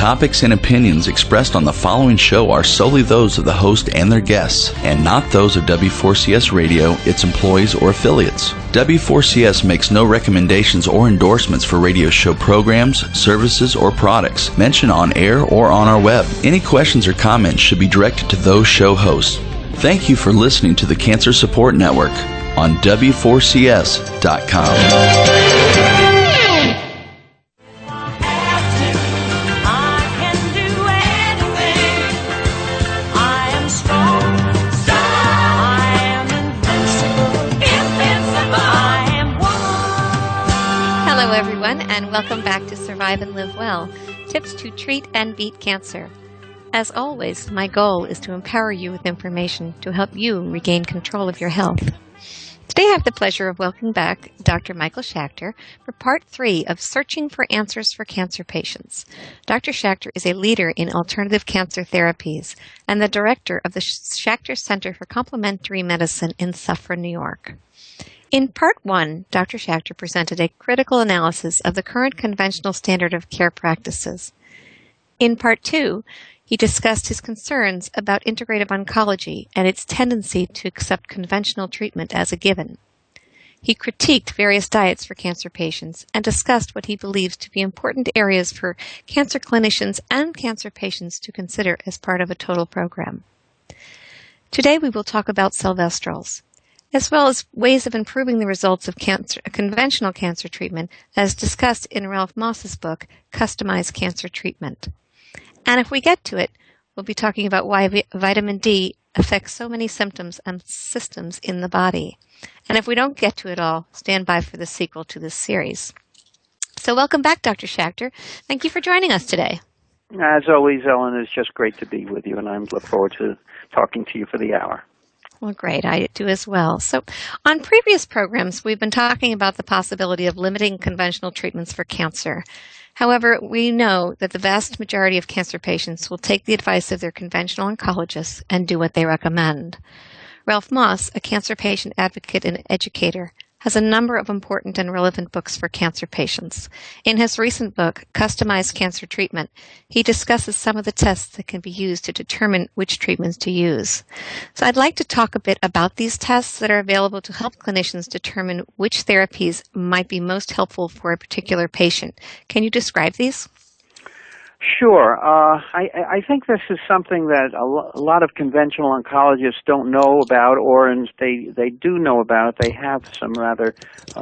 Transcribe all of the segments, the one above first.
topics and opinions expressed on the following show are solely those of the host and their guests, and not those of W4CS Radio, its employees, or affiliates. W4CS makes no recommendations or endorsements for radio show programs, services, or products mentioned on air or on our web. Any questions or comments should be directed to those show hosts. Thank you for listening to the Cancer Support Network on W4CS.com. And welcome back to Survive and Live Well, tips to treat and beat cancer. As always, my goal is to empower you with information to help you regain control of your health. Today I have the pleasure of welcoming back Dr. Michael Schachter for Part 3 of Searching for Answers for Cancer Patients. Dr. Schachter is a leader in alternative cancer therapies and the director of the Schachter Center for Complementary Medicine in Suffern, New York. In Part 1, Dr. Schachter presented a critical analysis of the current conventional standard of care practices. In Part 2, he discussed his concerns about integrative oncology and its tendency to accept conventional treatment as a given. He critiqued various diets for cancer patients and discussed what he believes to be important areas for cancer clinicians and cancer patients to consider as part of a total program. Today we will talk about Resveratrols, as well as ways of improving the results of conventional cancer treatment, as discussed in Ralph Moss's book, Customized Cancer Treatment. And if we get to it, we'll be talking about why vitamin D affects so many symptoms and systems in the body. And if we don't get to it all, stand by for the sequel to this series. So welcome back, Dr. Schachter. Thank you for joining us today. As always, Elyn, it's just great to be with you, and I look forward to talking to you for the hour. Well, great. I do as well. So on previous programs, we've been talking about the possibility of limiting conventional treatments for cancer. However, we know that the vast majority of cancer patients will take the advice of their conventional oncologists and do what they recommend. Ralph Moss, a cancer patient advocate and educator, has a number of important and relevant books for cancer patients. In his recent book, Customized Cancer Treatment, he discusses some of the tests that can be used to determine which treatments to use. So I'd like to talk a bit about these tests that are available to help clinicians determine which therapies might be most helpful for a particular patient. Can you describe these? Sure. I think this is something that a lot of conventional oncologists don't know about, or they do know about. They have some rather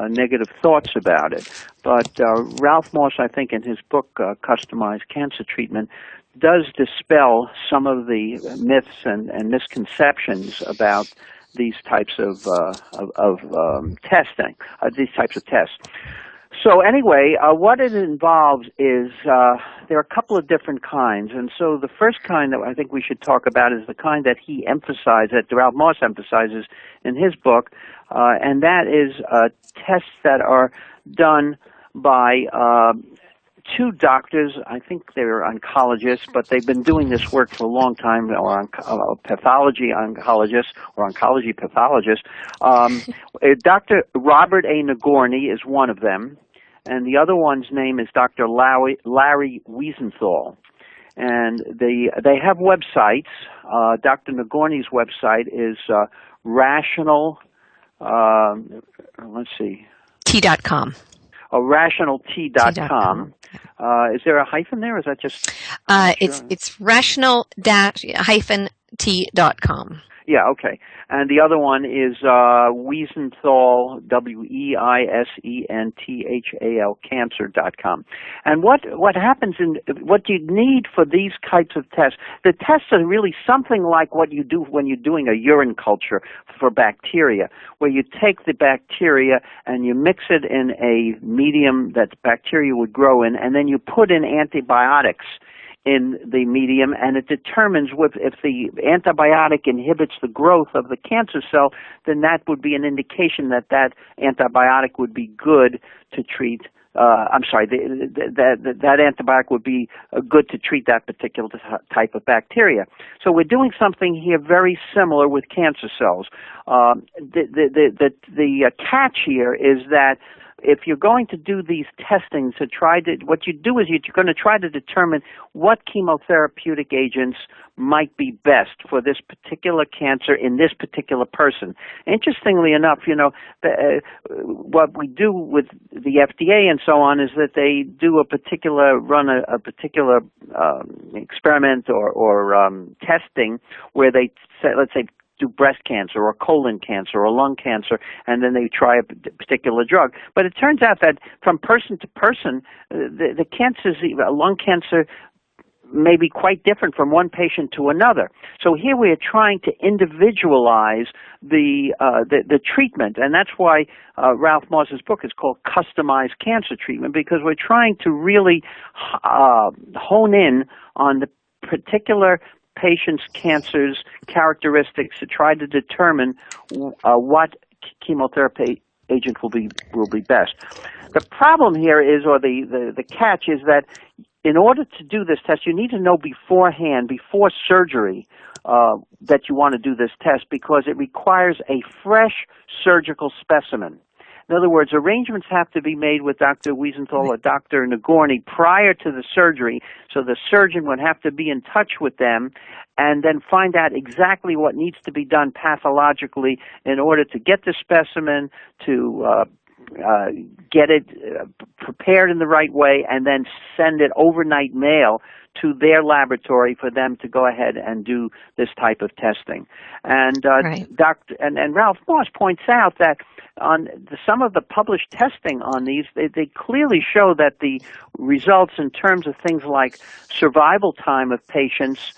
negative thoughts about it. But Ralph Moss, I think, in his book, Customized Cancer Treatment, does dispel some of the myths and misconceptions about these types of testing, these types of tests. So anyway, what it involves is there are a couple of different kinds. And so the first kind that I think we should talk about is the kind that he emphasized, that Ralph Moss emphasizes in his book, and that is tests that are done by two doctors. I think they're oncologists, but they've been doing this work for a long time, or pathology oncologists or oncology pathologists. Dr. Robert A. Nagorny is one of them, and the other one's name is Dr. Larry Wiesenthal. And they have websites. Dr. Nagorny's website is rational, T.com. rationalt.com. Is there a hyphen there, or is that just... It's rational-t.com. Yeah, okay. And the other one is Wiesenthal, Wiesenthal, cancer.com. And what happens what you need for these types of tests, the tests are really something like what you do when you're doing a urine culture for bacteria, where you take the bacteria and you mix it in a medium that bacteria would grow in, and then you put in antibiotics in the medium, and it determines if the antibiotic inhibits the growth of the cancer cell, then that would be an indication that that antibiotic would be good to treat. That antibiotic would be good to treat that particular type of bacteria. So we're doing something here very similar with cancer cells. The catch here is that if you're going to do these testings what you do is you're going to try to determine what chemotherapeutic agents might be best for this particular cancer in this particular person. Interestingly enough, what we do with the FDA and so on is that they do run a particular experiment or testing where they say, let's say, do breast cancer or colon cancer or lung cancer, and then they try a particular drug. But it turns out that from person to person, the cancers, lung cancer, may be quite different from one patient to another. So here we are trying to individualize the treatment, and that's why Ralph Moss's book is called Customized Cancer Treatment, because we're trying to really hone in on the particular patient's cancer's characteristics to try to determine what chemotherapy agent will be best. The problem here is, or the catch is, that in order to do this test, you need to know beforehand, before surgery, that you want to do this test, because it requires a fresh surgical specimen. In other words, arrangements have to be made with Dr. Wiesenthal or Dr. Nagorny prior to the surgery, so the surgeon would have to be in touch with them and then find out exactly what needs to be done pathologically in order to get the specimen, to get it prepared in the right way, and then send it overnight mail to their laboratory for them to go ahead and do this type of testing. And and Ralph Moss points out that on some of the published testing on these, they clearly show that the results in terms of things like survival time of patients,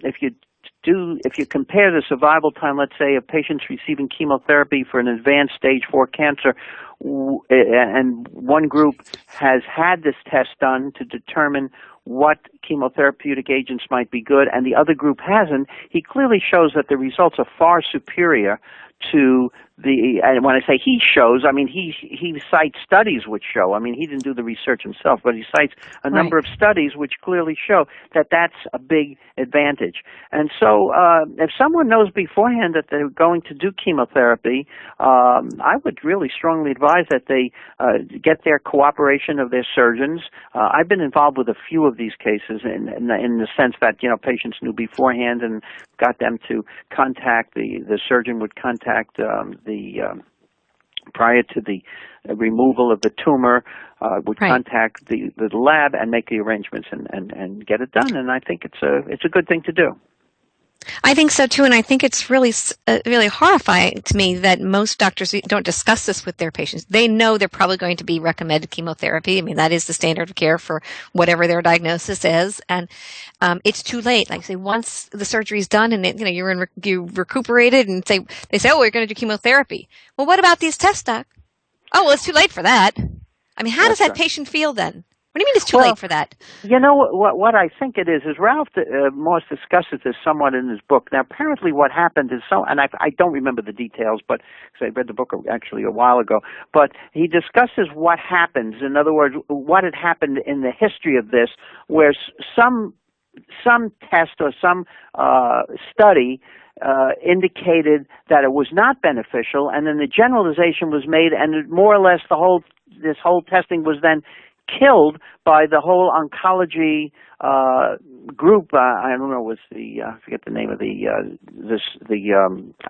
if you compare the survival time, let's say, of patients receiving chemotherapy for an advanced stage 4 cancer, and one group has had this test done to determine what chemotherapeutic agents might be good, and the other group hasn't, he clearly shows that the results are far superior to and when I say he shows, I mean he cites studies which show. I mean, he didn't do the research himself, but he cites a number of studies which clearly show that that's a big advantage. And so if someone knows beforehand that they're going to do chemotherapy, I would really strongly advise that they get their cooperation of their surgeons. I've been involved with a few of these cases in the sense that, patients knew beforehand and got them to contact, the surgeon would contact prior to the removal of the tumor, would contact the lab and make the arrangements and get it done. And I think it's a good thing to do. I think so too, and I think it's really horrifying to me that most doctors don't discuss this with their patients. They know they're probably going to be recommended chemotherapy. I mean, that is the standard of care for whatever their diagnosis is, and it's too late. Like I say, once the surgery is done and you recuperated, and they say, oh, we're going to do chemotherapy. Well, what about these tests, doc? Oh, well, it's too late for that. I mean, how does that patient feel then? What do you mean it's too late for that? What I think it is Ralph Moss discusses this somewhat in his book. Now, apparently what happened is and I don't remember the details, but because I read the book actually a while ago, but he discusses what happens. In other words, what had happened in the history of this, where some test or some study indicated that it was not beneficial, and then the generalization was made, and more or less this whole testing was then killed by the whole oncology group. I don't know, I forget the name of the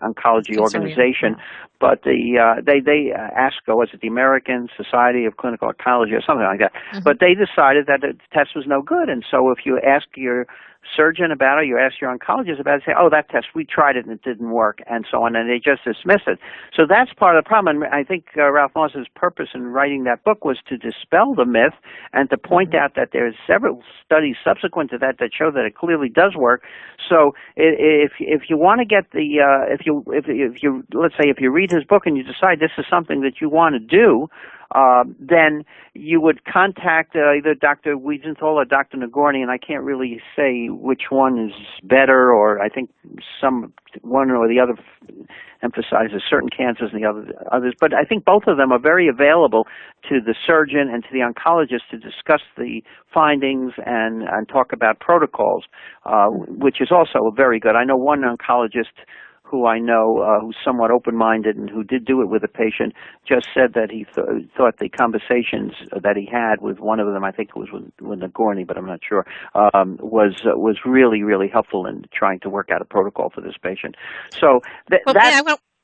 oncology organization, but they ASCO, was it the American Society of Clinical Oncology or something like that? Mm-hmm. But they decided that the test was no good, and so if you ask your surgeon about it, you ask your oncologist about it, say, oh, that test, we tried it and it didn't work, and so on, and they just dismiss it. So that's part of the problem, and I think Ralph Moss's purpose in writing that book was to dispel the myth and to point out that there's several studies subsequent to that show that it clearly does work. So if you want to get if you let's say if you read his book and you decide this is something that you want to do, then you would contact either Dr. Wiesenthal or Dr. Nagorny, and I can't really say which one is better, or I think one or the other emphasizes certain cancers and the others, but I think both of them are very available to the surgeon and to the oncologist to discuss the findings and talk about protocols, which is also very good. I know one oncologist who I know who's somewhat open-minded and who did do it with a patient, just said that he thought the conversations that he had with one of them, I think it was with Nagorny, but I'm not sure, was really, really helpful in trying to work out a protocol for this patient. So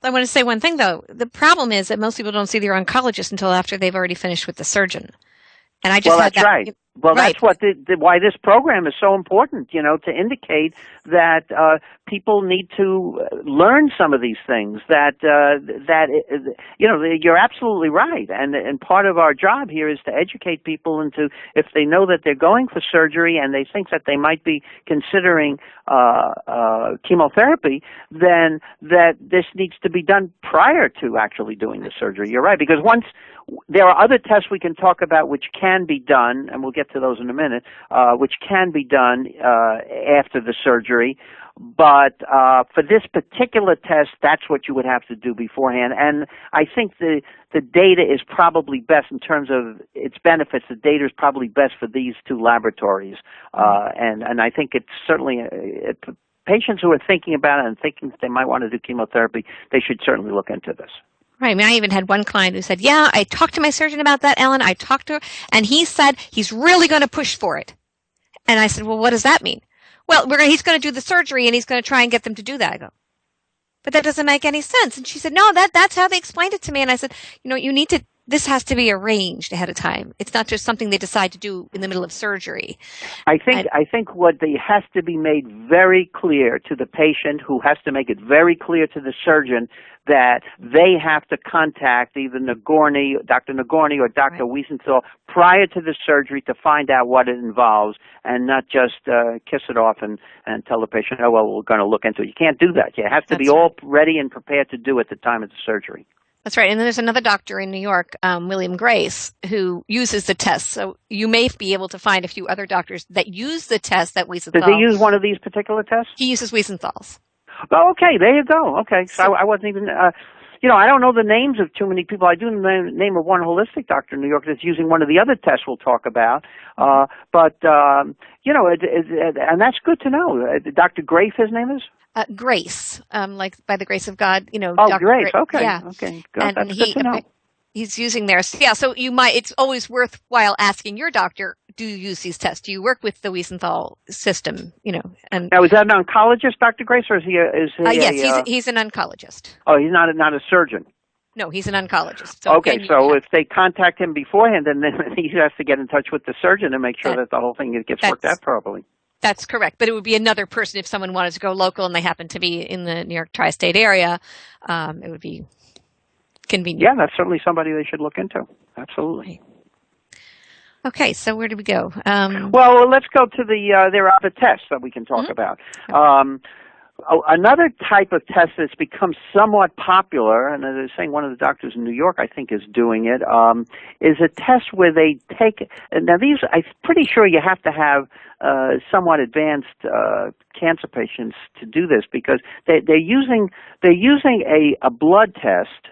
I want to say one thing, though. The problem is that most people don't see their oncologist until after they've already finished with the surgeon. And I just had that's that. Right. Well, right. That's why this program is so important, to indicate that people need to learn some of these things. You're absolutely right, and part of our job here is to educate people into, if they know that they're going for surgery and they think that they might be considering chemotherapy, then that this needs to be done prior to actually doing the surgery. You're right, because there are other tests we can talk about which can be done, and we'll get to those in a minute, which can be done after the surgery. But for this particular test, that's what you would have to do beforehand. And I think the data is probably best in terms of its benefits. The data is probably best for these two laboratories. And I think it's certainly patients who are thinking about it and thinking that they might want to do chemotherapy, they should certainly look into this. Right. I mean, I even had one client who said, yeah, I talked to my surgeon about that, Elyn. I talked to her, and he said he's really going to push for it. And I said, well, what does that mean? Well, he's going to do the surgery, and he's going to try and get them to do that. I go, but that doesn't make any sense. And she said, no, that's how they explained it to me. And I said, this has to be arranged ahead of time. It's not just something they decide to do in the middle of surgery. I think what has to be made very clear to the patient, who has to make it very clear to the surgeon, that they have to contact either Dr. Nagorny or Dr. Wiesenthal prior to the surgery to find out what it involves, and not just kiss it off and tell the patient, oh, well, we're going to look into it. You can't do that. You have to be all ready and prepared to do it at the time of the surgery. That's right. And then there's another doctor in New York, William Grace, who uses the test. So you may be able to find a few other doctors that use the test that Wiesenthal. Does he use one of these particular tests? He uses Wiesenthal's. Oh, okay. There you go. Okay. So I wasn't even, I don't know the names of too many people. I do know the name of one holistic doctor in New York that's using one of the other tests we'll talk about. And that's good to know. Dr. Grace, his name is? Grace, like by the grace of God, Oh, Dr. Grace. Okay. Yeah. Okay. Good. That's good to know. He's using theirs. Yeah. So it's always worthwhile asking your doctor, do you use these tests? Do you work with the Wiesenthal system? And now, is that an oncologist, Dr. Grace, or is he? Yes, he's an oncologist. Oh, he's not a surgeon. No, he's an oncologist. So okay, so if they contact him beforehand, then he has to get in touch with the surgeon and make sure that the whole thing gets worked out properly. That's correct. But it would be another person if someone wanted to go local and they happen to be in the New York tri-state area. It would be convenient. Yeah, that's certainly somebody they should look into. Absolutely. Okay, so where do we go? Well, let's go to there are other tests that we can talk about. Another type of test that's become somewhat popular, and as I was saying, one of the doctors in New York, I think, is doing it, is a test where they take, now these, I'm pretty sure you have to have somewhat advanced cancer patients to do this, because they're using a blood test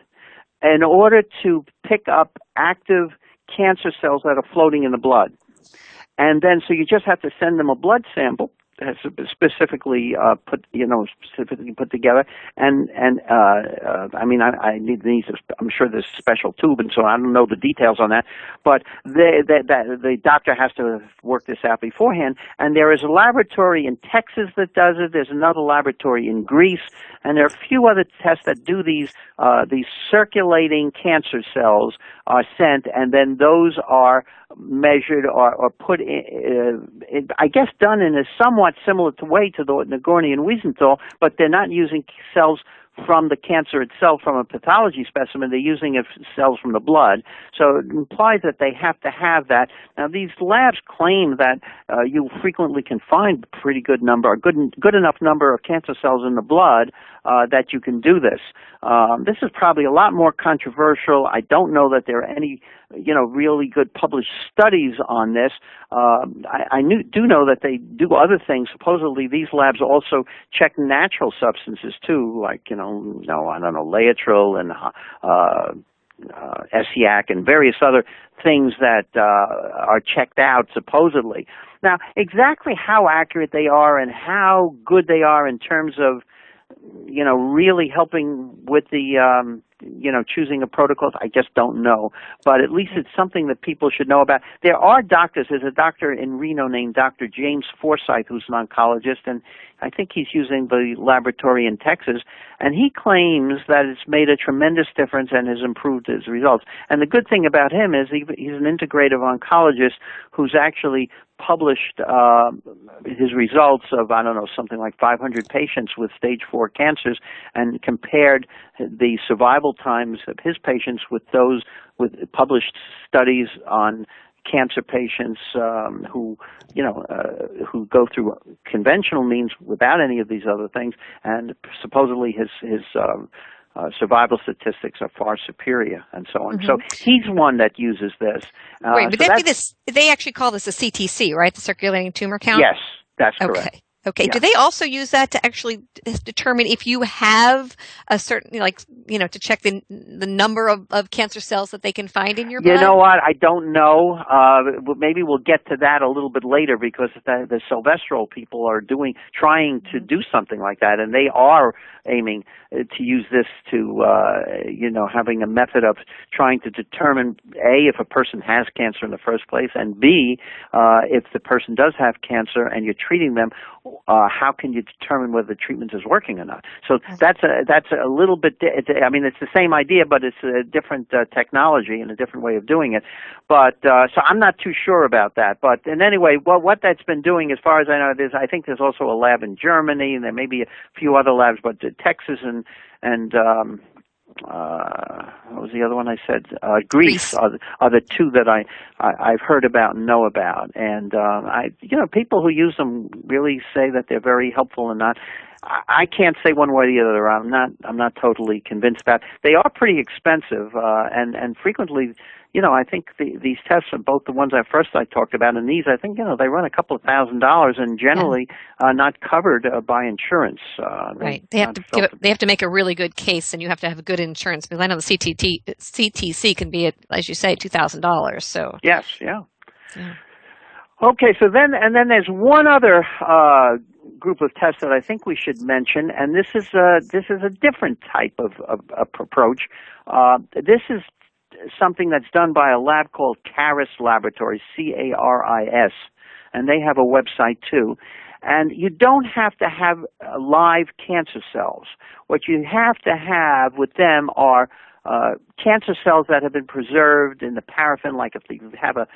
in order to pick up active cancer cells that are floating in the blood. And then, so you just have to send them a blood sample specifically put together, and I mean, I need these. I'm sure there's a special tube, and so I don't know the details on that. But the doctor has to work this out beforehand. And there is a laboratory in Texas that does it. There's another laboratory in Greece, and there are a few other tests that do these circulating cancer cells are sent, and then those are measured or put in, I guess done in a somewhat similar way to the Nagorny and Wiesenthal, but they're not using cells from the cancer itself from a pathology specimen. They're using cells from the blood. So it implies that they have to have that. Now, these labs claim that you frequently can find a pretty good number, a good enough number of cancer cells in the blood that you can do this. This is probably a lot more controversial. I don't know that there are any, really good published studies on this. I do know that they do other things. Supposedly, these labs also check natural substances too, like Laetrile and Esiac and various other things that are checked out supposedly. Now, exactly how accurate they are and how good they are in terms of really helping with the, choosing a protocol? I just don't know. But at least it's something that people should know about. There are doctors. There's a doctor in Reno named Dr. James Forsythe, who's an oncologist, and I think he's using the laboratory in Texas, and he claims that it's made a tremendous difference and has improved his results. And the good thing about him is he's an integrative oncologist who's actually published his results of, something like 500 patients with stage 4 cancers, and compared the survival times of his patients with those with published studies on cancer patients who go through conventional means without any of these other things, and supposedly his survival statistics are far superior, and so on. Mm-hmm. So he's one that uses this. Right, would that be this? They actually call this a CTC, right? The circulating tumor count? Yes, that's correct. Okay. Yeah. Do they also use that to actually determine if you have a certain, to check the number of cancer cells that they can find in your blood? You know what? I don't know. Maybe we'll get to that a little bit later, because the Resveratrol people are trying to do something like that, and they are aiming to use this to, having a method of trying to determine, A, if a person has cancer in the first place, and B, if the person does have cancer and you're treating them, how can you determine whether the treatment is working or not? So that's a little bit. It's the same idea, but it's a different technology and a different way of doing it. But so I'm not too sure about that. But and anyway, what that's been doing, as far as I know, I think there's also a lab in Germany, and there may be a few other labs, but Texas and what was the other one I said? Greece are the two that I've heard about and know about. And people who use them really say that they're very helpful and not. I can't say one way or the other. I'm not totally convinced about. They are pretty expensive, and frequently, I think these tests are both the ones I talked about, and these, I think, they run a couple of $1,000s, and generally not covered by insurance. Right. They have to make a really good case, and you have to have a good insurance, because I know the CTC can be, as you say, $2,000. So yes, yeah. Okay, so then there's one other group of tests that I think we should mention, and this is a different type of approach. This is something that's done by a lab called Caris Laboratories, CARIS, and they have a website too. And you don't have to have live cancer cells. What you have to have with them are cancer cells that have been preserved in the paraffin, like if you have a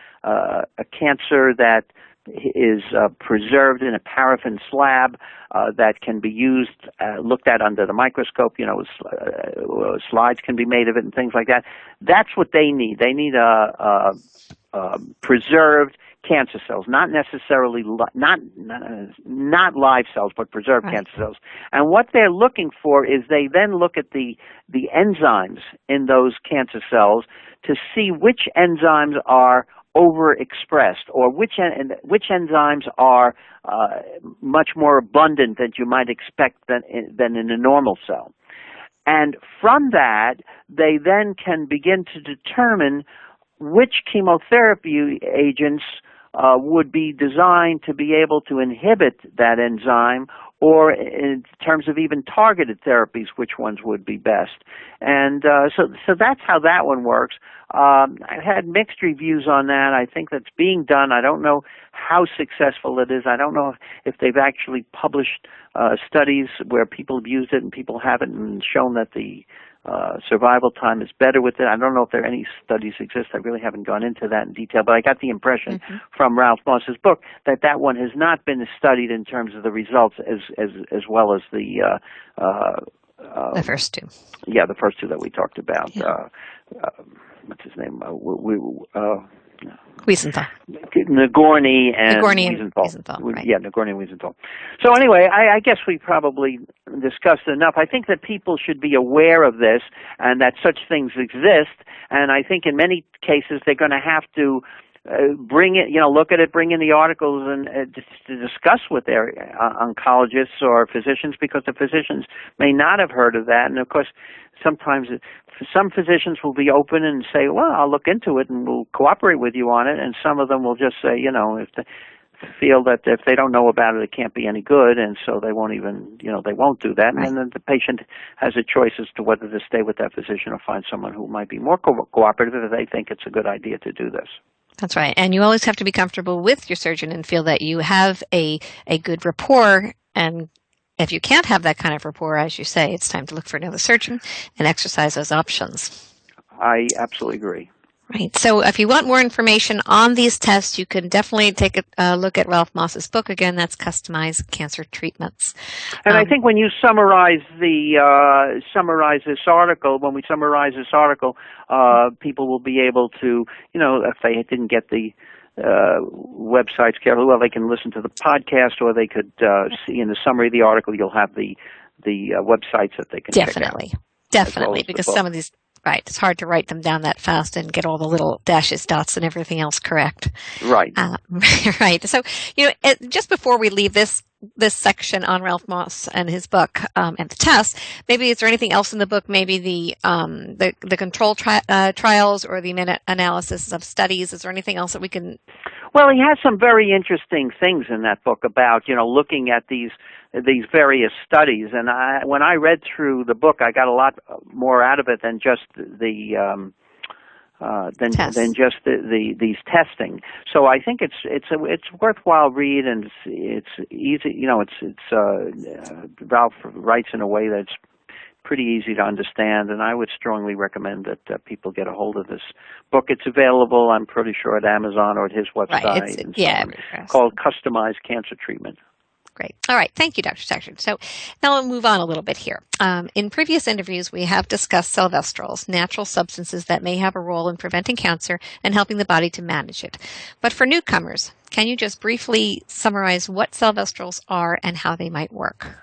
cancer that is preserved in a paraffin slab that can be used, looked at under the microscope. Slides can be made of it and things like that. That's what they need. They need preserved cancer cells, not necessarily not live cells, but preserved cancer cells. And what they're looking for is they then look at the enzymes in those cancer cells to see which enzymes are overexpressed, or which enzymes are much more abundant than you might expect than in a normal cell. And from that, they then can begin to determine which chemotherapy agents would be designed to be able to inhibit that enzyme, or in terms of even targeted therapies, which ones would be best. And so that's how that one works. I've had mixed reviews on that. I think that's being done. I don't know how successful it is. I don't know if they've actually published studies where people have used it and people haven't, and shown that the survival time is better with it. I don't know if there are any studies exist. I really haven't gone into that in detail, but I got the impression from Ralph Moss's book that one has not been studied in terms of the results as well as the first two. Yeah, the first two that we talked about. Yeah. What's his name? Wiesenthal. Nagorny and Wiesenthal. Right. Yeah, Nagorny and Wiesenthal. So anyway, I guess we probably discussed enough. I think that people should be aware of this and that such things exist. And I think in many cases they're going to have to bring it, look at it, bring in the articles and to discuss with their oncologists or physicians, because the physicians may not have heard of that. And of course, sometimes some physicians will be open and say, well, I'll look into it and we'll cooperate with you on it. And some of them will just say, if feel that if they don't know about it, it can't be any good, and so they won't even, they won't do that. Right. And then the patient has a choice as to whether to stay with that physician or find someone who might be more cooperative if they think it's a good idea to do this. That's right. And you always have to be comfortable with your surgeon and feel that you have a good rapport. And if you can't have that kind of rapport, as you say, it's time to look for another surgeon and exercise those options. I absolutely agree. Right. So if you want more information on these tests, you can definitely take a look at Ralph Moss's book. Again, that's Customized Cancer Treatments. And I think when you summarize this article, people will be able to, if they didn't get the websites carefully, well, they can listen to the podcast, or they could see in the summary of the article, you'll have the websites that they can check out. Definitely, because some of these, right, it's hard to write them down that fast and get all the little dashes, dots, and everything else correct. Right. Right. So, just before we leave this section on Ralph Moss and his book and the tests, maybe is there anything else in the book? Maybe the control trials or the meta-analysis of studies. Is there anything else that we can? Well, he has some very interesting things in that book about looking at these various studies, and when I read through the book, I got a lot more out of it than just these testing. So I think it's worthwhile read, and it's easy. Ralph writes in a way that's pretty easy to understand, and I would strongly recommend that people get a hold of this book. It's available, I'm pretty sure, at Amazon or at his website. Right. Called Customized Cancer Treatment. Great. All right. Thank you, Dr. Saxon. So now we'll move on a little bit here. In previous interviews, we have discussed silvestrols, natural substances that may have a role in preventing cancer and helping the body to manage it. But for newcomers, can you just briefly summarize what silvestrols are and how they might work?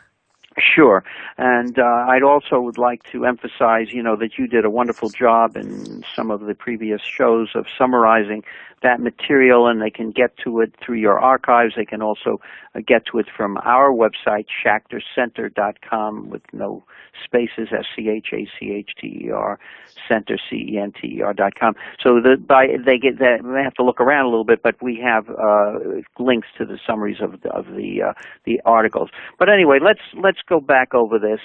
Sure. And I'd also would like to emphasize, that you did a wonderful job in some of the previous shows of summarizing that material, and they can get to it through your archives. They can also get to it from our website, schachtercenter.com, with no spaces, SCHACHTER, center, CENTER.com. So they have to look around a little bit, but we have links to the summaries of the articles. But anyway, let's go back over this.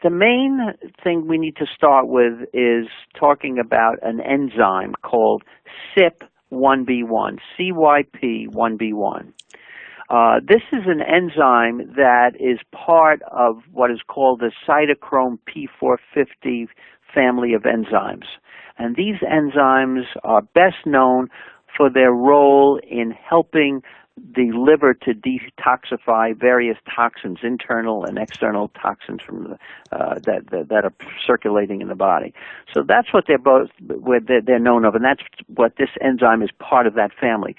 The main thing we need to start with is talking about an enzyme called CYP1B1, CYP1B1. This is an enzyme that is part of what is called the cytochrome P450 family of enzymes. And these enzymes are best known for their role in helping the liver to detoxify various toxins, internal and external toxins from that are circulating in the body. So that's what they're known of, and that's what this enzyme is part of that family.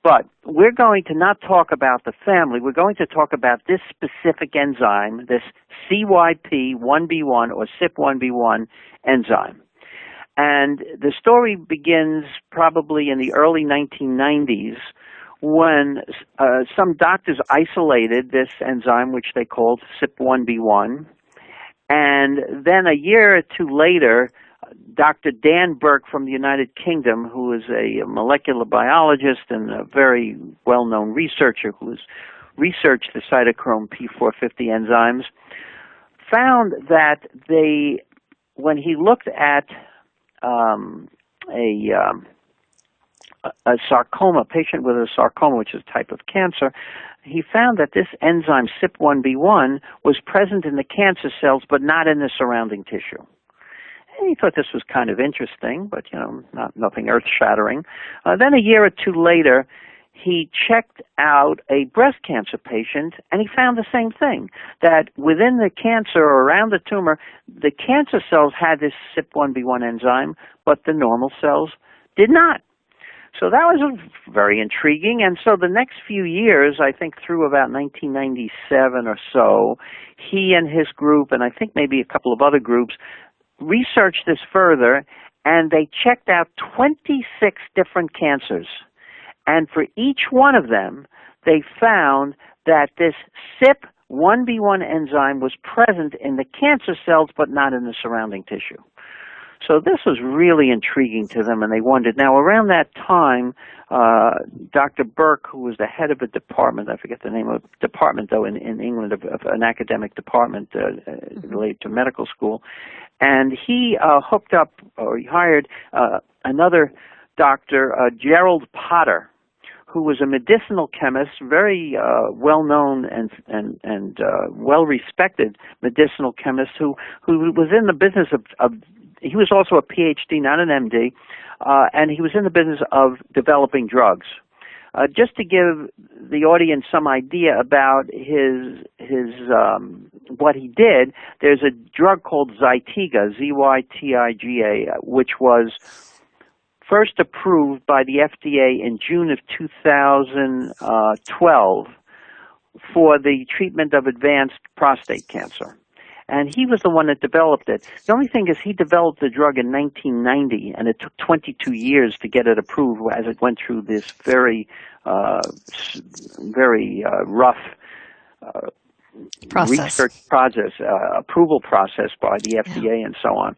But we're going to not talk about the family. We're going to talk about this specific enzyme, this CYP1B1 or CYP1B1 enzyme. And the story begins probably in the early 1990s when some doctors isolated this enzyme, which they called CYP1B1, and then a year or two later, Dr. Dan Burke from the United Kingdom, who is a molecular biologist and a very well-known researcher who has researched the cytochrome P450 enzymes, found that when he looked at a sarcoma, patient with a sarcoma, which is a type of cancer, he found that this enzyme CYP1B1 was present in the cancer cells but not in the surrounding tissue. And he thought this was kind of interesting, but nothing earth-shattering. Then a year or two later, he checked out a breast cancer patient, and he found the same thing, that within the cancer or around the tumor, the cancer cells had this CYP1B1 enzyme, but the normal cells did not. So that was very intriguing, and so the next few years, I think through about 1997 or so, he and his group, and I think maybe a couple of other groups, researched this further, and they checked out 26 different cancers. And for each one of them, they found that this CYP1B1 enzyme was present in the cancer cells, but not in the surrounding tissue. So this was really intriguing to them, and they wondered. Now, around that time, Dr. Burke, who was the head of a department, I forget the name of the department, though, in England, of an academic department related to medical school, and he hooked up, or he hired another Dr. Gerald Potter, who was a medicinal chemist, very well-known and well-respected medicinal chemist who was in the business of he was also a PhD, not an MD, and he was in the business of developing drugs. Just to give the audience some idea about his what he did, there's a drug called Zytiga, Zytiga, which was first approved by the FDA in June of 2012 for the treatment of advanced prostate cancer. And he was the one that developed it. The only thing is he developed the drug in 1990, and it took 22 years to get it approved as it went through this very rough research process, approval process by the FDA and so on.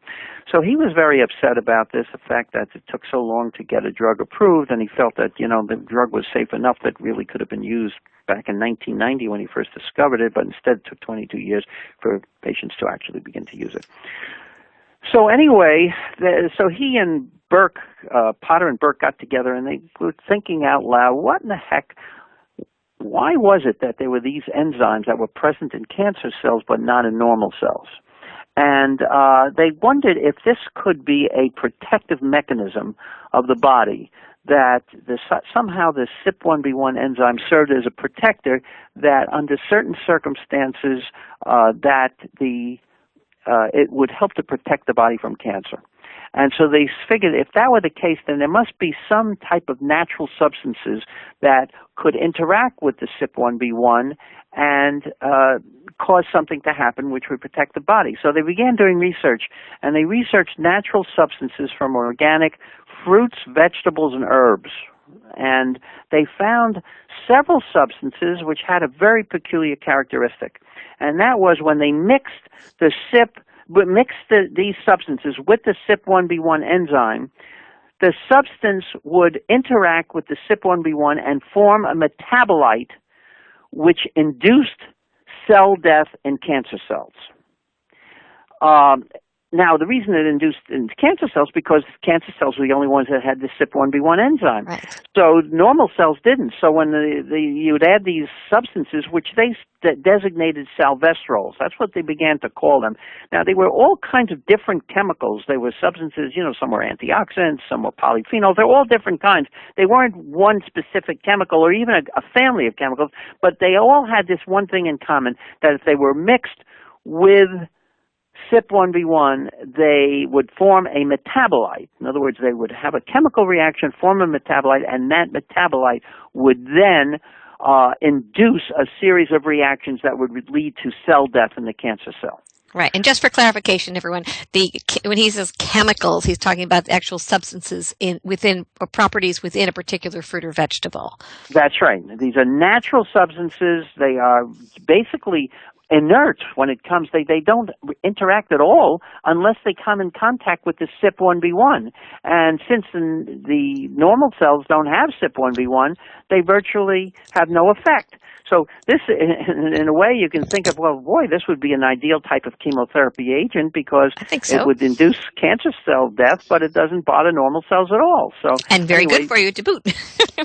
So he was very upset about this, the fact that it took so long to get a drug approved, and he felt that, the drug was safe enough that really could have been used back in 1990 when he first discovered it, but instead it took 22 years for patients to actually begin to use it. So anyway, so he and Burke, Potter and Burke got together, and they were thinking out loud, what in the heck, why was it that there were these enzymes that were present in cancer cells but not in normal cells? And they wondered if this could be a protective mechanism of the body, that somehow the CYP1B1 enzyme served as a protector, that under certain circumstances that it would help to protect the body from cancer. And so they figured if that were the case, then there must be some type of natural substances that could interact with the CYP1B1 and cause something to happen which would protect the body. So they began doing research, and they researched natural substances from organic fruits, vegetables, and herbs. And they found several substances which had a very peculiar characteristic. And that was when they mixed these substances with the CYP1B1 enzyme, the substance would interact with the CYP1B1 and form a metabolite which induced cell death in cancer cells. Now, the reason it induced in cancer cells because cancer cells were the only ones that had the CYP1B1 enzyme. Right. So normal cells didn't. So when you would add these substances, which they designated salvestrols, that's what they began to call them. Now, they were all kinds of different chemicals. They were substances, some were antioxidants, some were polyphenols. They're all different kinds. They weren't one specific chemical or even a family of chemicals, but they all had this one thing in common, that if they were mixed with CYP1B1, they would form a metabolite. In other words, they would have a chemical reaction, form a metabolite, and that metabolite would then induce a series of reactions that would lead to cell death in the cancer cell. Right. And just for clarification, everyone, when he says chemicals, he's talking about the actual substances within or properties within a particular fruit or vegetable. That's right. These are natural substances. They are basically inert when it comes, they don't interact at all unless they come in contact with the CYP1B1. And since the normal cells don't have CYP1B1, they virtually have no effect. So this, in a way, you can think of, well, boy, this would be an ideal type of chemotherapy agent because it would induce cancer cell death, but it doesn't bother normal cells at all. So and very good for you to boot.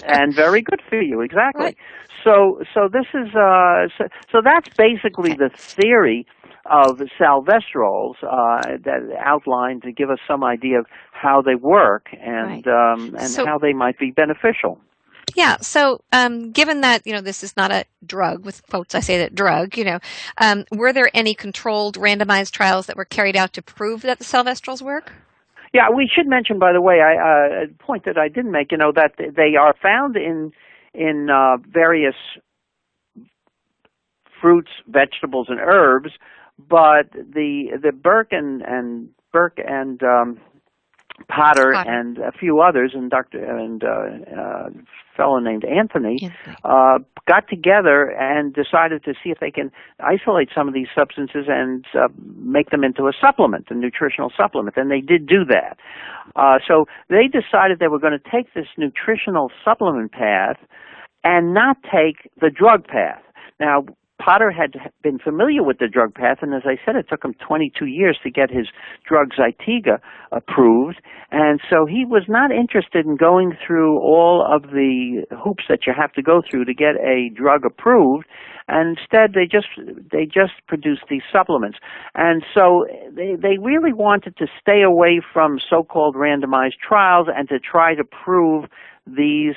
And very good for you, exactly. Right. So this is so that's basically the theory of salvestrols that outlined to give us some idea of how they work and how they might be beneficial. Yeah. So, given that this is not a drug, with quotes I say that drug, were there any controlled, randomized trials that were carried out to prove that the salvestrols work? Yeah, we should mention, by the way, a point that I didn't make. That they are found in various fruits, vegetables, and herbs, but the Burke and Potter and a few others, and a fellow named Anthony, got together and decided to see if they can isolate some of these substances and make them into a supplement, a nutritional supplement, and they did do that. So they decided they were going to take this nutritional supplement path and not take the drug path. Now, Potter had been familiar with the drug path, and as I said, it took him 22 years to get his drug Zytiga approved, and so he was not interested in going through all of the hoops that you have to go through to get a drug approved, and instead they just produced these supplements. And so they really wanted to stay away from so-called randomized trials and to try to prove these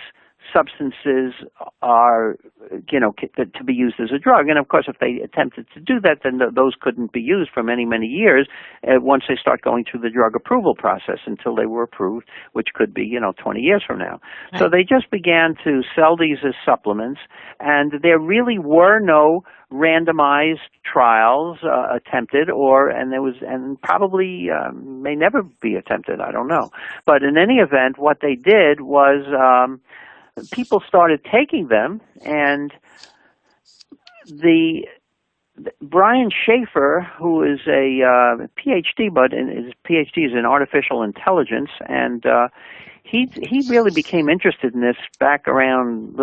substances are, to be used as a drug. And of course, if they attempted to do that, then those couldn't be used for many, many years once they start going through the drug approval process until they were approved, which could be, 20 years from now. Right. So they just began to sell these as supplements, and there really were no randomized trials attempted, and probably may never be attempted. I don't know. But in any event, what they did was people started taking them, and Brian Schaefer, who is a PhD, but his PhD is in artificial intelligence, and he really became interested in this back around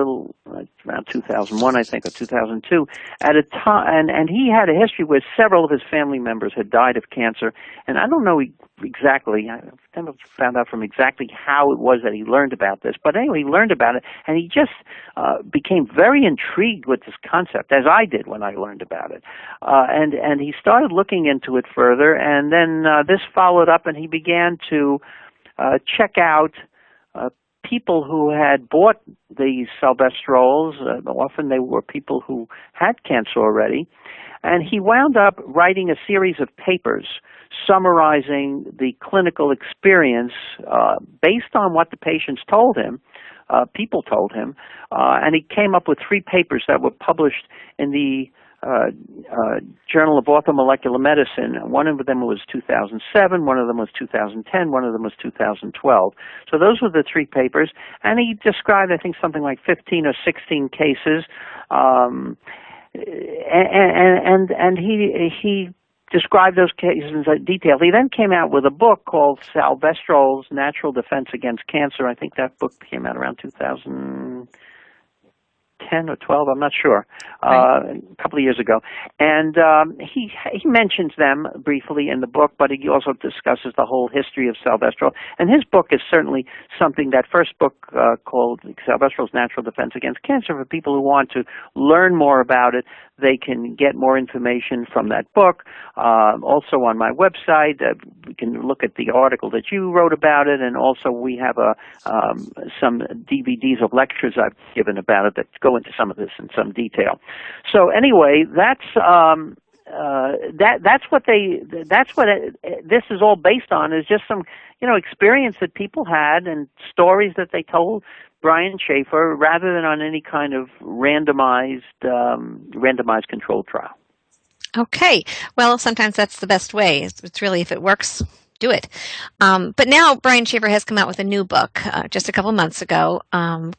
2001, I think, or 2002, at a time, and he had a history where several of his family members had died of cancer, and I don't know exactly, I never found out from exactly how it was that he learned about this, but anyway, he learned about it, and he just became very intrigued with this concept, as I did when I learned about it, and he started looking into it further, and then this followed up, and he began to check out people who had bought these salvestrols. Often they were people who had cancer already, and he wound up writing a series of papers summarizing the clinical experience based on what the patients told him, people told him, and he came up with 3 papers that were published in the Journal of Orthomolecular Medicine. One of them was 2007, one of them was 2010, one of them was 2012. So those were the 3 papers, and he described, I think, something like 15 or 16 cases, and he described those cases in detail. He then came out with a book called Salvestrol's Natural Defense Against Cancer. I think that book came out around 2010 or 12, I'm not sure, a couple of years ago. And he mentions them briefly in the book, but he also discusses the whole history of salvestrol. And his book is certainly something, that first book called Salvestrol's Natural Defense Against Cancer, for people who want to learn more about it. They can get more information from that book. Also on my website, we can look at the article that you wrote about it, and also we have some DVDs of lectures I've given about it that go into some of this in some detail. So anyway, that's what this is all based on, is just some experience that people had and stories that they told Brian Schaefer, rather than on any kind of randomized controlled trial. Okay. Well, sometimes that's the best way. It's really, if it works, do it. But now Brian Schaefer has come out with a new book just a couple months ago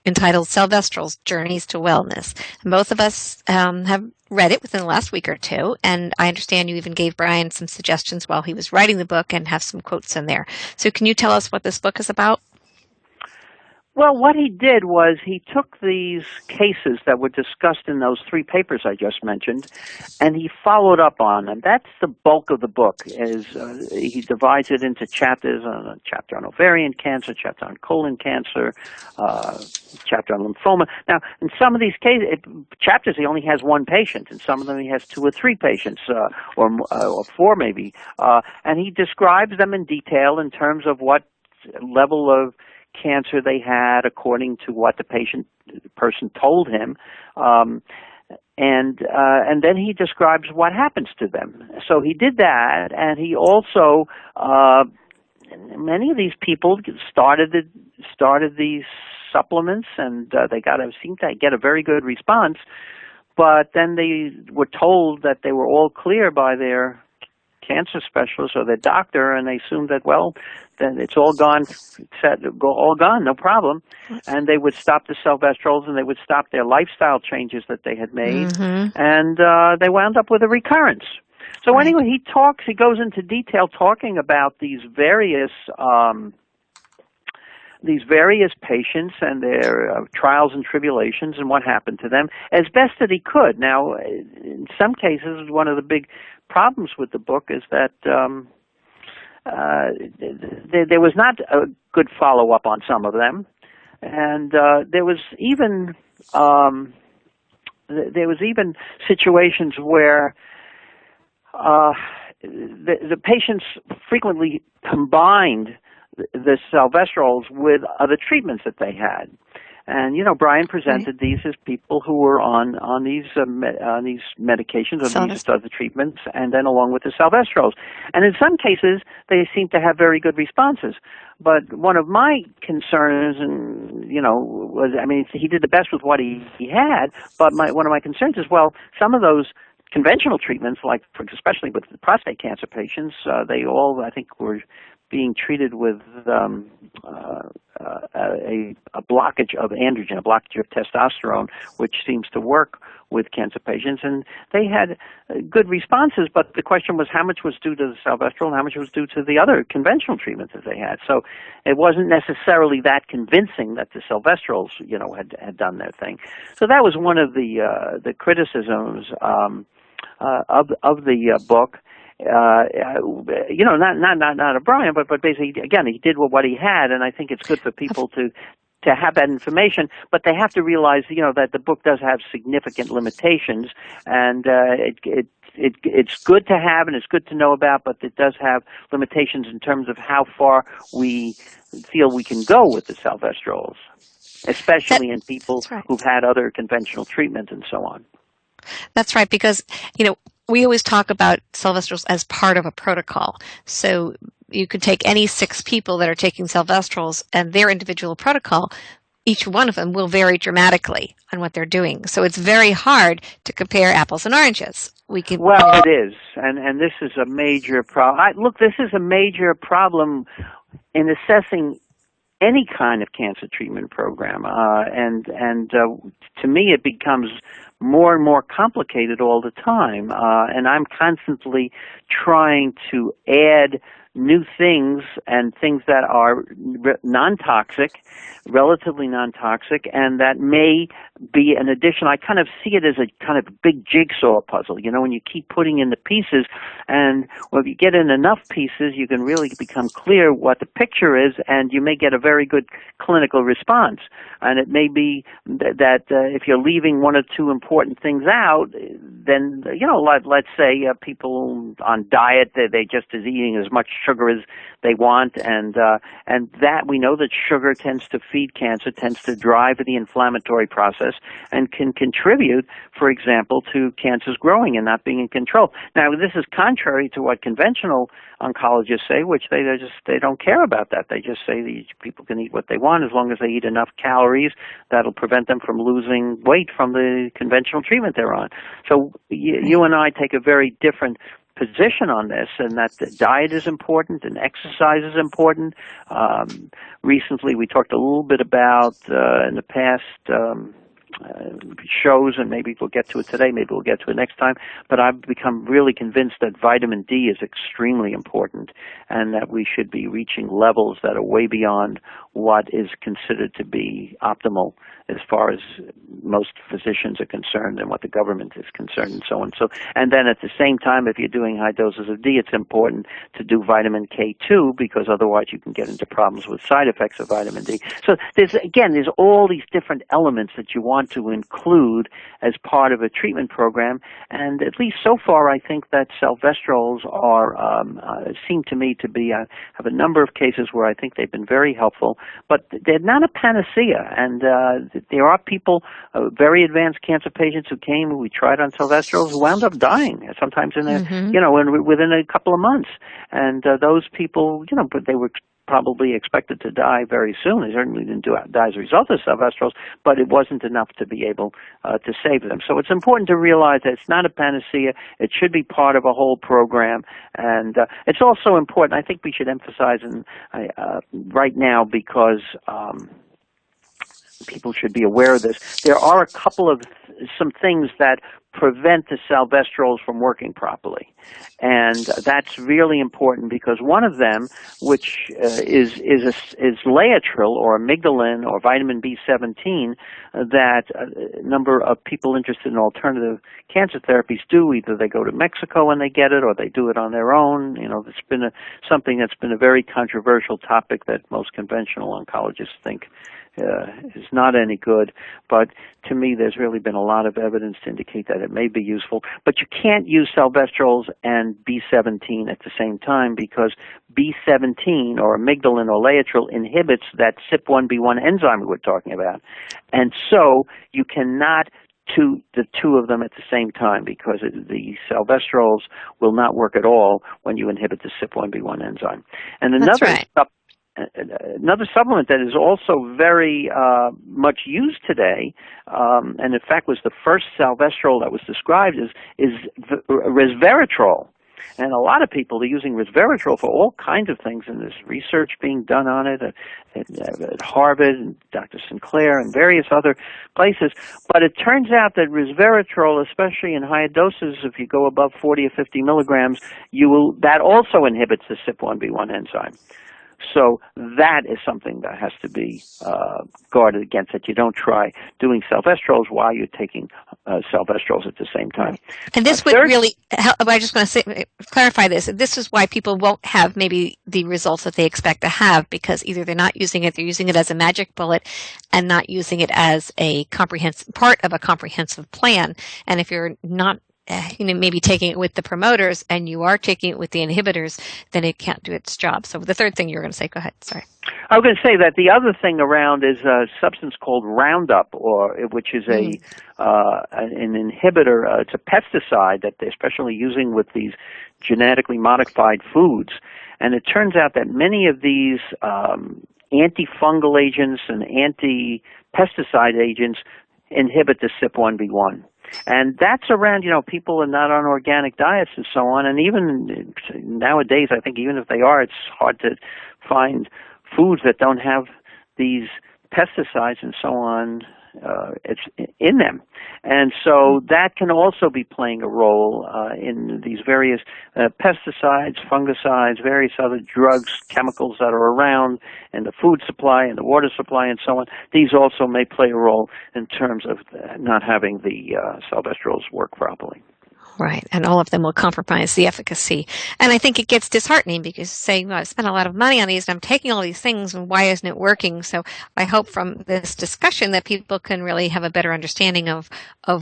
entitled Salvestrol's Journeys to Wellness. And both of us have read it within the last week or two, and I understand you even gave Brian some suggestions while he was writing the book and have some quotes in there. So can you tell us what this book is about? Well, what he did was he took these cases that were discussed in those 3 papers I just mentioned, and he followed up on them. That's the bulk of the book. He divides it into chapters: a chapter on ovarian cancer, chapter on colon cancer, chapter on lymphoma. Now, in some of these chapters, he only has 1 patient. In some of them, he has 2 or 3 patients, or 4 maybe. And he describes them in detail in terms of what level of cancer they had according to what the person told him, and then he describes what happens to them. So he did that, and he also many of these people started these supplements, and they seemed to get a very good response. But then they were told that they were all clear by their cancer specialist or their doctor, and they assumed that, well, then it's all gone, all gone, no problem. And they would stop the Silvestrols, and they would stop their lifestyle changes that they had made, and they wound up with a recurrence. So anyway, he goes into detail talking about these various patients and their trials and tribulations and what happened to them as best that he could. Now, in some cases, one of the big problems with the book is that there was not a good follow-up on some of them, and there was even situations where the patients frequently combined the Silvestrols with other treatments that they had. And, Brian presented these as people who were on these medications or these other treatments, and then along with the Silvestrols. And in some cases, they seemed to have very good responses. But one of my concerns, was, he did the best with what he had, but one of my concerns is, well, some of those conventional treatments, like especially with the prostate cancer patients, they all, I think, were being treated with a blockage of androgen, a blockage of testosterone, which seems to work with cancer patients. And they had good responses, but the question was how much was due to the Silvestrol and how much was due to the other conventional treatments that they had. So it wasn't necessarily that convincing that the Silvestrols, had done their thing. So that was one of the criticisms of the book. Not of Brian, but basically, again, he did what he had, and I think it's good for people to have that information, but they have to realize, that the book does have significant limitations, and it's good to have and it's good to know about, but it does have limitations in terms of how far we feel we can go with the Silvestrols, especially in people who've had other conventional treatments and so on. That's right, because, we always talk about Silvestrols as part of a protocol. So you could take any 6 people that are taking Silvestrols and their individual protocol, each one of them will vary dramatically on what they're doing. So it's very hard to compare apples and oranges. It is, and this is a major problem. This is a major problem in assessing any kind of cancer treatment program, and to me it becomes more and more complicated all the time, and I'm constantly trying to add new things and things that are non-toxic, relatively non-toxic, and that may be an addition. I kind of see it as a kind of big jigsaw puzzle, when you keep putting in the pieces, and when you get in enough pieces, you can really become clear what the picture is, and you may get a very good clinical response. And it may be that if you're leaving one or two important things out, then, let's say people on diet, they just is eating as much sugar as they want, and that we know that sugar tends to feed cancer, tends to drive the inflammatory process, and can contribute, for example, to cancers growing and not being in control. Now, this is contrary to what conventional oncologists say, which they don't care about that. They just say that people can eat what they want as long as they eat enough calories that'll prevent them from losing weight from the conventional treatment they're on. So you and I take a very different position on this, and that the diet is important and exercise is important. Recently, we talked a little bit about in the past shows, and maybe we'll get to it today, maybe we'll get to it next time, but I've become really convinced that vitamin D is extremely important and that we should be reaching levels that are way beyond what is considered to be optimal as far as most physicians are concerned and what the government is concerned and so on. So, and then at the same time, if you're doing high doses of D, it's important to do vitamin K2 because otherwise you can get into problems with side effects of vitamin D. So there's all these different elements that you want to include as part of a treatment program, and at least so far I think that Silvestrols seem to me to be, have a number of cases where I think they've been very helpful, but they're not a panacea, and there are people, very advanced cancer patients who came, who we tried on Silvestrols, who wound up dying, sometimes in within a couple of months. And those people, but they were probably expected to die very soon. They certainly didn't die as a result of salvestrols, but it wasn't enough to be able to save them. So it's important to realize that it's not a panacea. It should be part of a whole program, and it's also important. I think we should emphasize right now because people should be aware of this. There are some things that prevent the salvestrols from working properly, and that's really important because one of them, which is Laetrile or amygdalin or vitamin B17, that a number of people interested in alternative cancer therapies do. Either they go to Mexico and they get it, or they do it on their own. It's been something that's been a very controversial topic that most conventional oncologists think is not any good, but to me there's really been a lot of evidence to indicate that it may be useful. But you can't use salvestrols and B17 at the same time because B17 or amygdalin or Laetrile inhibits that CYP1B1 enzyme we were talking about, and so you cannot the two of them at the same time because the salvestrols will not work at all when you inhibit the CYP1B1 enzyme. And another supplement that is also very much used today, and in fact was the first salvestrol that was described, is Resveratrol. And a lot of people are using Resveratrol for all kinds of things, and there's research being done on it at Harvard and Dr. Sinclair and various other places. But it turns out that Resveratrol, especially in higher doses, if you go above 40 or 50 milligrams, that also inhibits the CYP1B1 enzyme. So that is something that has to be guarded against, that you don't try doing salvestrols while you're taking salvestrols at the same time. And this would really help. I just want to clarify this. This is why people won't have maybe the results that they expect to have, because either they're not using it, they're using it as a magic bullet and not using it as a part of a comprehensive plan. And if you're not maybe taking it with the promoters and you are taking it with the inhibitors, then it can't do its job. So the third thing you were going to say, go ahead, sorry. I was going to say that the other thing around is a substance called Roundup, which is an inhibitor. It's a pesticide that they're especially using with these genetically modified foods. And it turns out that many of these antifungal agents and anti-pesticide agents inhibit the CYP1B1. And that's around, people are not on organic diets and so on. And even nowadays, I think even if they are, it's hard to find foods that don't have these pesticides and so on it's in them. And so that can also be playing a role in these various pesticides, fungicides, various other drugs, chemicals that are around in the food supply and the water supply and so on. These also may play a role in terms of not having the salvestrols work properly. Right, and all of them will compromise the efficacy. And I think it gets disheartening because saying, well, I spent a lot of money on these and I'm taking all these things and why isn't it working? So I hope from this discussion that people can really have a better understanding of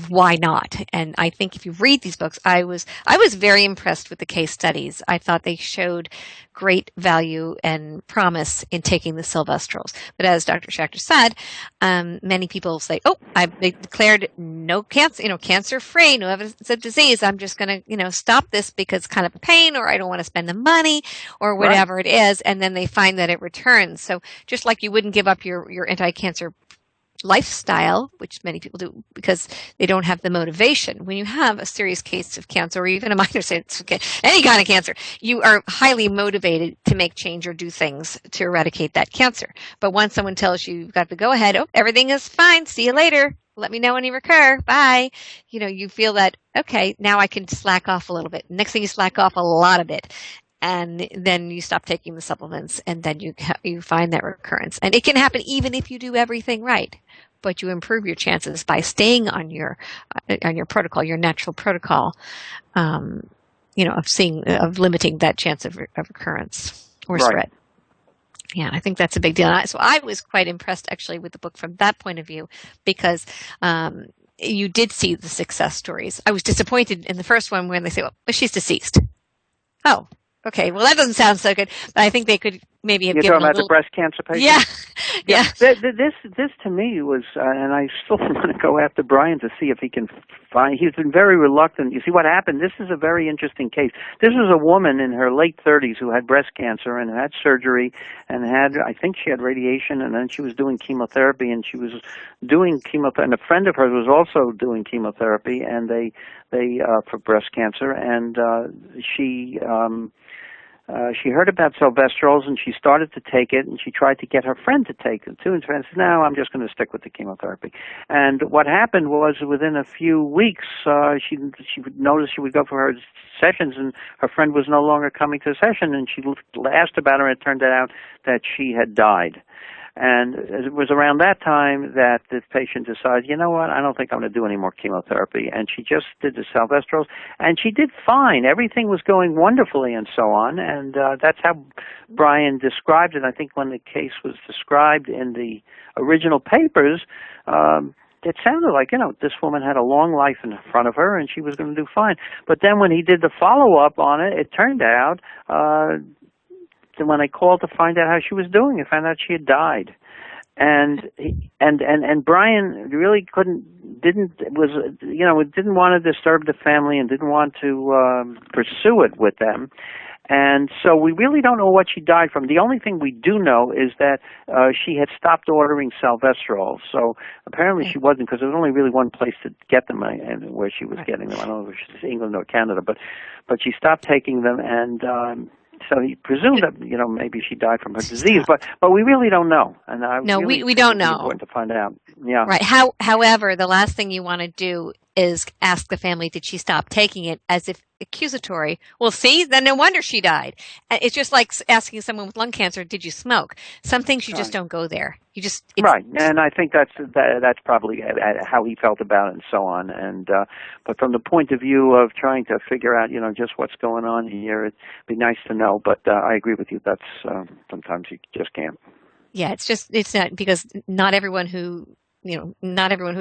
why not. And I think if you read these books, I was very impressed with the case studies. I thought they showed great value and promise in taking the silvestrols. But as Dr. Schachter said, many people say, oh, I've declared no cancer, cancer-free, no evidence of disease. I'm just going to, stop this because it's kind of a pain, or I don't want to spend the money, or whatever it is. And then they find that it returns. So just like you wouldn't give up your anti-cancer lifestyle, which many people do because they don't have the motivation. When you have a serious case of cancer, or even a minor any kind of cancer, you are highly motivated to make change or do things to eradicate that cancer. But once someone tells you you've got to go ahead, oh, everything is fine, see you later, let me know when you recur, bye, you feel that, okay, now I can slack off a little bit. Next thing you slack off a lot of it. And then you stop taking the supplements, and then you find that recurrence. And it can happen even if you do everything right, but you improve your chances by staying on your protocol, your natural protocol, of limiting that chance of recurrence or spread. Yeah, I think that's a big deal. So I was quite impressed actually with the book from that point of view because you did see the success stories. I was disappointed in the first one when they say, well, she's deceased. Oh. Okay, well, that doesn't sound so good, but I think they could maybe have You're given talking a about little... the breast cancer patient? Yeah, yeah. This to me was, and I still want to go after Brian to see if he can find. He's been very reluctant. You see what happened? This is a very interesting case. This was a woman in her late 30s who had breast cancer and had surgery and I think she had radiation, and then she was doing chemotherapy, and she was doing chemotherapy, and a friend of hers was also doing chemotherapy, and they for breast cancer, and she heard about Silvestrols, and she started to take it, and she tried to get her friend to take it too, and her friend said, no, I'm just going to stick with the chemotherapy. And what happened was within a few weeks, she would notice she would go for her sessions, and her friend was no longer coming to the session, and she asked about her, and it turned out that she had died. And it was around that time that this patient decided, you know what, I don't think I'm going to do any more chemotherapy. And she just did the Silvestrols, and she did fine. Everything was going wonderfully and so on. And that's how Brian described it. I think when the case was described in the original papers, it sounded like, this woman had a long life in front of her, and she was going to do fine. But then when he did the follow-up on it, it turned out... when I called to find out how she was doing, I found out she had died, and Brian really didn't want to disturb the family and didn't want to pursue it with them, and so we really don't know what she died from. The only thing we do know is that she had stopped ordering Silvestrol. So apparently she wasn't, because there was only really one place to get them, and where she was getting them. I don't know if it's England or Canada, but she stopped taking them, and so he presumed that maybe she died from her disease, but we really don't know. And we don't know. It's important to find out. Yeah. Right. However, the last thing you want to do is ask the family, did she stop taking it, as if accusatory. Well, see, then no wonder she died. It's just like asking someone with lung cancer, did you smoke? Some things you just don't go there. Right, and I think that's probably how he felt about it and so on. And but from the point of view of trying to figure out, just what's going on here, it'd be nice to know. But I agree with you. That's sometimes you just can't. Yeah, it's not, because not everyone who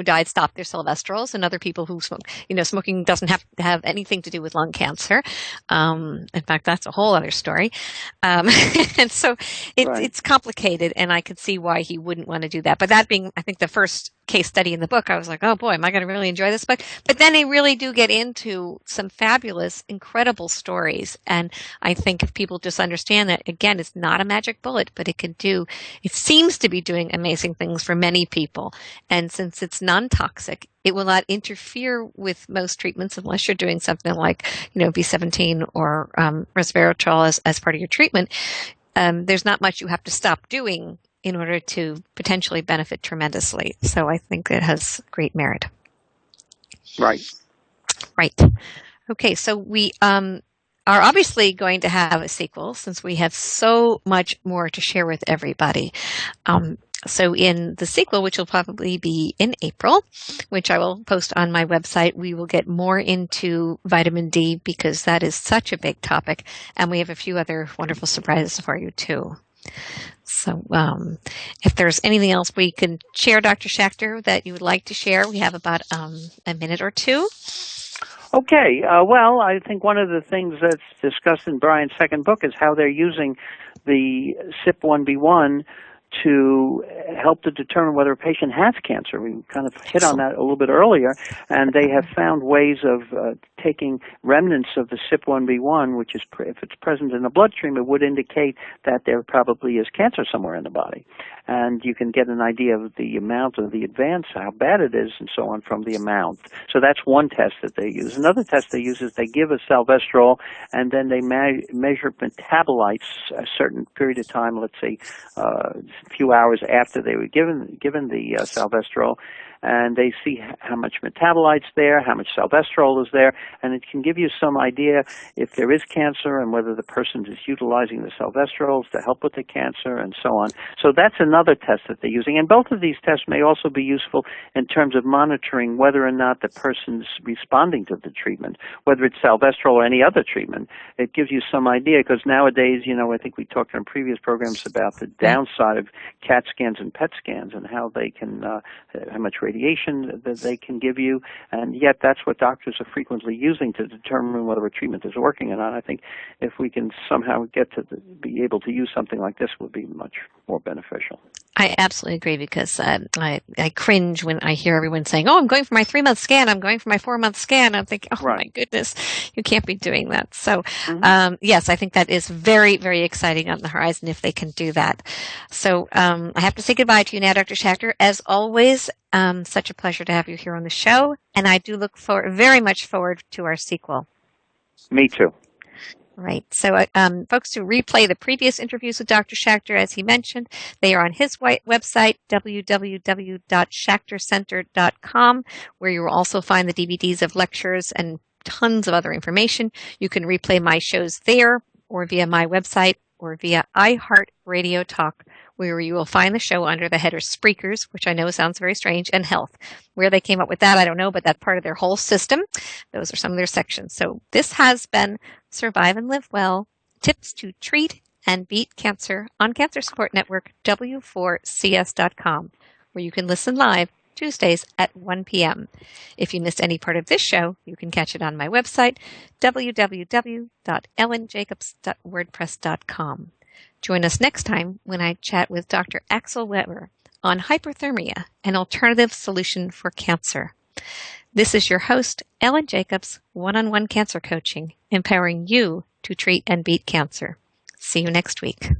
died stopped their Silvestrols, and other people who smoke. Smoking doesn't have to have anything to do with lung cancer. In fact, that's a whole other story. And so it's complicated, and I could see why he wouldn't want to do that. But that being, I think, the first case study in the book, I was like, oh boy, am I going to really enjoy this book? But then they really do get into some fabulous, incredible stories. And I think if people just understand that, again, it's not a magic bullet, but it seems to be doing amazing things for many people. And since it's non-toxic, it will not interfere with most treatments unless you're doing something like, B17 or Resveratrol as part of your treatment. There's not much you have to stop doing in order to potentially benefit tremendously. So I think it has great merit. Right. Right. Okay, so we are obviously going to have a sequel, since we have so much more to share with everybody. So in the sequel, which will probably be in April, which I will post on my website, we will get more into vitamin D, because that is such a big topic. And we have a few other wonderful surprises for you too. So if there's anything else we can share, Dr. Schachter, that you would like to share, we have about a minute or two. Okay. Well, I think one of the things that's discussed in Brian's second book is how they're using the CYP1B1 to help to determine whether a patient has cancer. We kind of hit on that a little bit earlier, and they have found ways of taking remnants of the CYP1B1, which is, if it's present in the bloodstream, it would indicate that there probably is cancer somewhere in the body. And you can get an idea of the amount of the advance, how bad it is, and so on, from the amount. So that's one test that they use. Another test they use is they give a Silvestrol, and then they measure metabolites a certain period of time, let's say a few hours after they were given the Silvestrol, and they see how much metabolites there, how much Silvestrol is there, and it can give you some idea if there is cancer and whether the person is utilizing the Silvestrols to help with the cancer and so on. So that's another test that they're using, and both of these tests may also be useful in terms of monitoring whether or not the person's responding to the treatment, whether it's Silvestrol or any other treatment. It gives you some idea, because nowadays, I think we talked on previous programs about the downside of CAT scans and PET scans and how they can, how much radiation that they can give you, and yet that's what doctors are frequently using to determine whether a treatment is working or not. I think if we can somehow get to be able to use something like this, would be much more beneficial. I absolutely agree, because I cringe when I hear everyone saying, "Oh, I'm going for my 3-month scan. I'm going for my 4-month scan." I'm thinking, "Oh my goodness, you can't be doing that." So, yes, I think that is very, very exciting on the horizon if they can do that. So, I have to say goodbye to you now, Dr. Schachter. As always, such a pleasure to have you here on the show, and I do look very much forward to our sequel. Me too. Right. So, folks, to replay the previous interviews with Dr. Schachter, as he mentioned, they are on his website, www.schachtercenter.com, where you will also find the DVDs of lectures and tons of other information. You can replay my shows there, or via my website, or via iHeartRadio Talk, where you will find the show under the header Spreakers, which I know sounds very strange, and Health. Where they came up with that, I don't know, but that's part of their whole system. Those are some of their sections. So this has been Survive and Live Well, Tips to Treat and Beat Cancer on Cancer Support Network, W4CS.com, where you can listen live Tuesdays at 1 p.m. If you missed any part of this show, you can catch it on my website, www.elynjacobs.wordpress.com. Join us next time when I chat with Dr. Axel Weber on hyperthermia, an alternative solution for cancer. This is your host, Elyn Jacobs, one-on-one cancer coaching, empowering you to treat and beat cancer. See you next week.